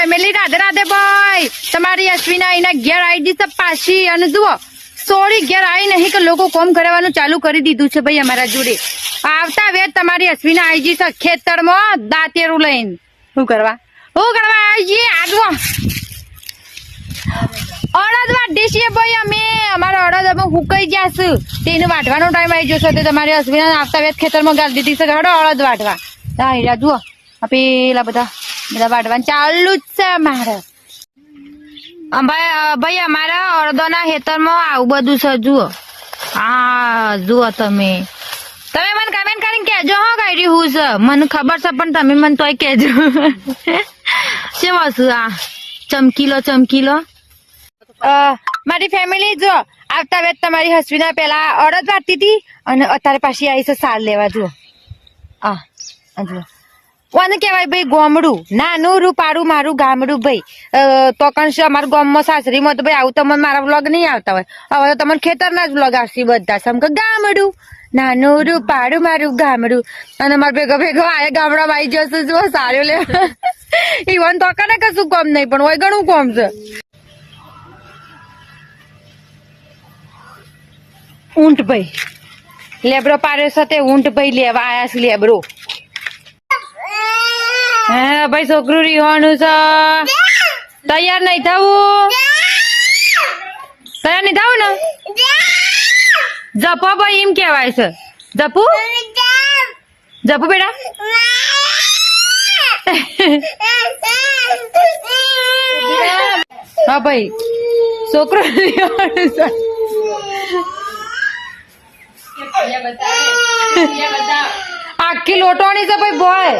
family Radhe Radhe ભાઈ તમારી અશ્વિના એના ઘેર આવી છે પાછી અને જુઓ સોરી ઘેર આવી નહીં કે લોકો કોમ કરવાનું ચાલુ કરી દીધું છે ભાઈ અમારા જોડે આવતા વેત તમારી અશ્વિના આવી છે ખેતરમાં દાંતેરું લઈને શું કરવા આવી જઈએ આગો અડદ વાઢીએ છીએ ભાઈ અમે અમારા અડદ અમે હુકાઈ ગયા છે તેને વાઢવાનો ટાઈમ આવી જશે તે તમારી અશ્વિના આવતા વેત ખેતરમાં ગાળી દીધી છે હડો અડદ વાઢવા હા હીરા જુઓ પેલા બધા વાઢવાનું ચાલુ જ છે મારે ભાઈ અમારા અડદોના ખેતરમાં આવું બધું છે જુઓ હા જુઓ તમે મને કમેન્ટ કરીને કહેજો હો કઈ હું છે મને ખબર છે પણ તમે મને તોય કહેજો શું વસ્તુ આ ચમકીલો મારી ફેમિલી જો આવતા વેત તમારી હસવીના પેલા અડદ વાટતી હતી અને અત્યારે પાછી આવી છે સાર લેવા જુઓ જુઓ કોને કહેવાય ભાઈ ગોમડું નાનું રૂપારું મારું ગામડું ભાઈ તો કણ અમારા ગામમાં સાસરીમાં તો ભાઈ આવું તમને મારા વ્લોગ નહીં આવતા હોય હવે તો તમને ખેતરના જ વ્લોગ આવશે બધા સમકે ગામડું નાનું રૂપારું મારું ગામડું અને મારે ભેગો આ ગામડામાં આવી જશે જુઓ સારું લે ઈવન તો કને કશું કોમ નહીં પણ હોય ઘણું કોમ છે ઊંટ ભાઈ લેબરો પાડ્યો છે તે ઊંટ ભાઈ લેવા આયા છે લેબરો હા ભાઈ છોકરું રીવાનું છે તૈયાર નહીં થવું ને જપો ભાઈ એમ કેવાય છે જપુ બેટા હા ભાઈ છોકરું રીવાનું છે આખી લોટોની છે ભાઈ બોય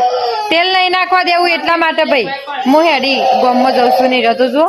તેલ નહીં નાખવા દેવું એટલા માટે ભાઈ હું હેડી ગોમમાં જઉં છું નહીં રહેતો જો